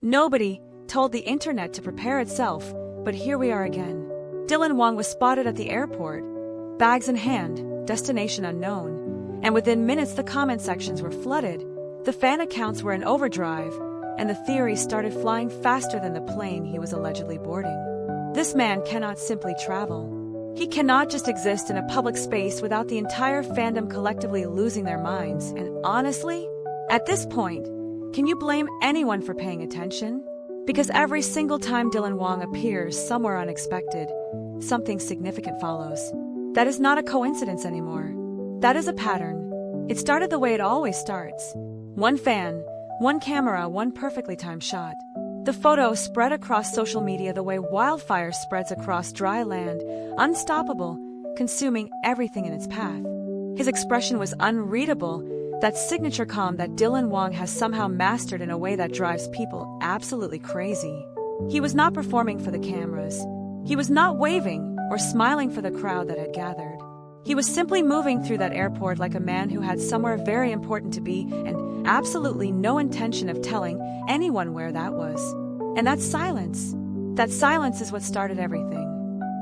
Nobody told the internet to prepare itself, but here we are again. Dylan Wang was spotted at the airport, bags in hand, destination unknown, and within minutes the comment sections were flooded, the fan accounts were in overdrive, and the theories started flying faster than the plane he was allegedly boarding. This man cannot simply travel. He cannot just exist in a public space without the entire fandom collectively losing their minds, and honestly, at this point, can you blame anyone for paying attention? Because every single time Dylan Wang appears somewhere unexpected, something significant follows. That is not a coincidence anymore. That is a pattern. It started the way it always starts. One fan, one camera, one perfectly timed shot. The photo spread across social media the way wildfire spreads across dry land, unstoppable, consuming everything in its path. His expression was unreadable, that signature calm that Dylan Wang has somehow mastered in a way that drives people absolutely crazy. He was not performing for the cameras. He was not waving or smiling for the crowd that had gathered. He was simply moving through that airport like a man who had somewhere very important to be and absolutely no intention of telling anyone where that was. And that silence is what started everything.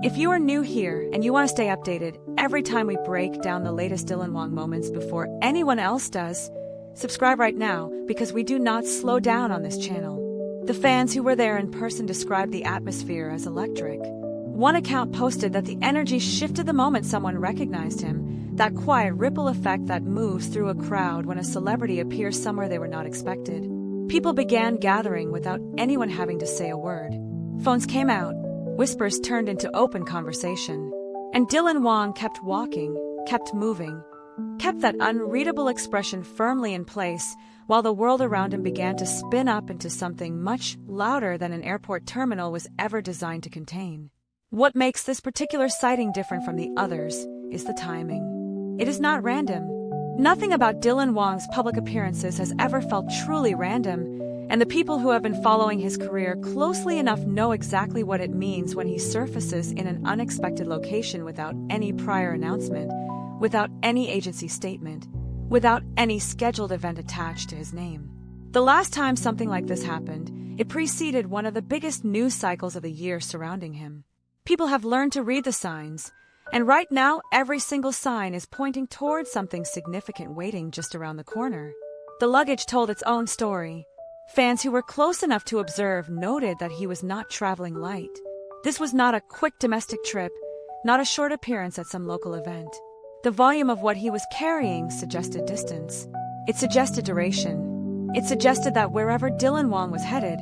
If you are new here and you want to stay updated every time we break down the latest Dylan Wang moments before anyone else does, subscribe right now because we do not slow down on this channel. The fans who were there in person described the atmosphere as electric. One account posted that the energy shifted the moment someone recognized him, that quiet ripple effect that moves through a crowd when a celebrity appears somewhere they were not expected. People began gathering without anyone having to say a word. Phones came out. Whispers turned into open conversation. And Dylan Wang kept walking, kept moving, kept that unreadable expression firmly in place while the world around him began to spin up into something much louder than an airport terminal was ever designed to contain. What makes this particular sighting different from the others is the timing. It is not random. Nothing about Dylan Wang's public appearances has ever felt truly random, and the people who have been following his career closely enough know exactly what it means when he surfaces in an unexpected location without any prior announcement, without any agency statement, without any scheduled event attached to his name. The last time something like this happened, it preceded one of the biggest news cycles of the year surrounding him. People have learned to read the signs, and right now every single sign is pointing towards something significant waiting just around the corner. The luggage told its own story. Fans who were close enough to observe noted that he was not traveling light. This was not a quick domestic trip, not a short appearance at some local event. The volume of what he was carrying suggested distance. It suggested duration. It suggested that wherever Dylan Wang was headed,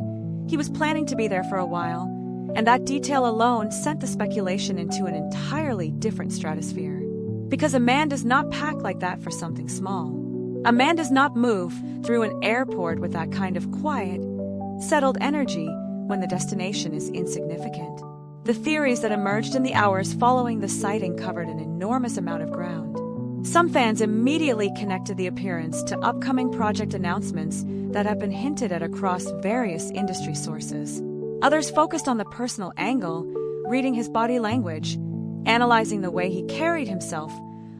he was planning to be there for a while, and that detail alone sent the speculation into an entirely different stratosphere. Because a man does not pack like that for something small. A man does not move through an airport with that kind of quiet, settled energy when the destination is insignificant. The theories that emerged in the hours following the sighting covered an enormous amount of ground. Some fans immediately connected the appearance to upcoming project announcements that have been hinted at across various industry sources. Others focused on the personal angle, reading his body language, analyzing the way he carried himself,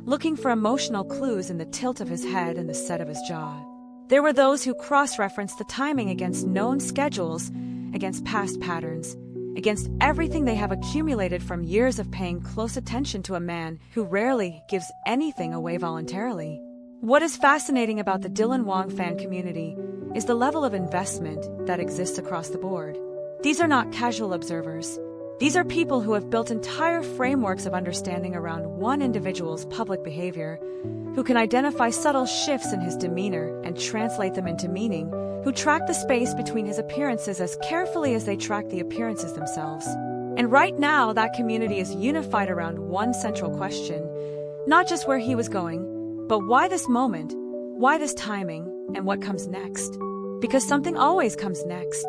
looking for emotional clues in the tilt of his head and the set of his jaw. There were those who cross-referenced the timing against known schedules, against past patterns, against everything they have accumulated from years of paying close attention to a man who rarely gives anything away voluntarily. What is fascinating about the Dylan Wang fan community is the level of investment that exists across the board. These are not casual observers. These are people who have built entire frameworks of understanding around one individual's public behavior, who can identify subtle shifts in his demeanor and translate them into meaning, who track the space between his appearances as carefully as they track the appearances themselves. And right now, that community is unified around one central question, not just where he was going, but why this moment, why this timing, and what comes next. Because something always comes next.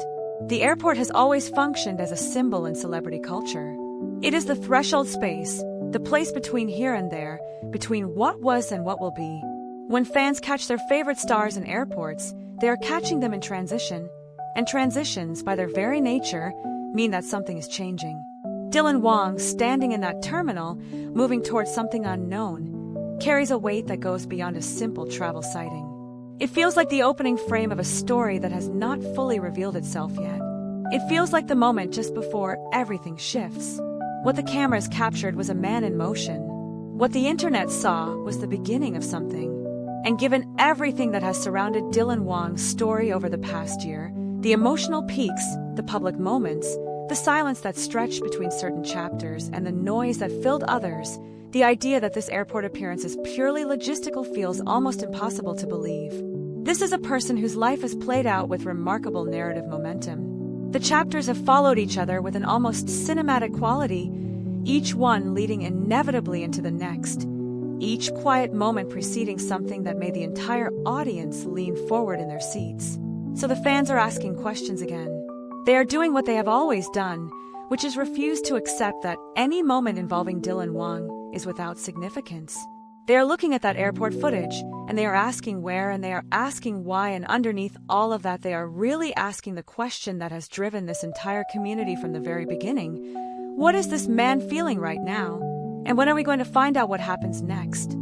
The airport has always functioned as a symbol in celebrity culture. It is the threshold space, the place between here and there, between what was and what will be. When fans catch their favorite stars in airports, they are catching them in transition, and transitions, by their very nature, mean that something is changing. Dylan Wang, standing in that terminal, moving towards something unknown, carries a weight that goes beyond a simple travel sighting. It feels like the opening frame of a story that has not fully revealed itself yet. It feels like the moment just before everything shifts. What the cameras captured was a man in motion. What the internet saw was the beginning of something. And given everything that has surrounded Dylan Wang's story over the past year, the emotional peaks, the public moments, the silence that stretched between certain chapters, and the noise that filled others, the idea that this airport appearance is purely logistical feels almost impossible to believe. This is a person whose life has played out with remarkable narrative momentum. The chapters have followed each other with an almost cinematic quality, each one leading inevitably into the next, each quiet moment preceding something that made the entire audience lean forward in their seats. So the fans are asking questions again. They are doing what they have always done, which is refuse to accept that any moment involving Dylan Wang is without significance. They are looking at that airport footage, and they are asking where, and they are asking why, and underneath all of that, they are really asking the question that has driven this entire community from the very beginning. What is this man feeling right now? And when are we going to find out what happens next?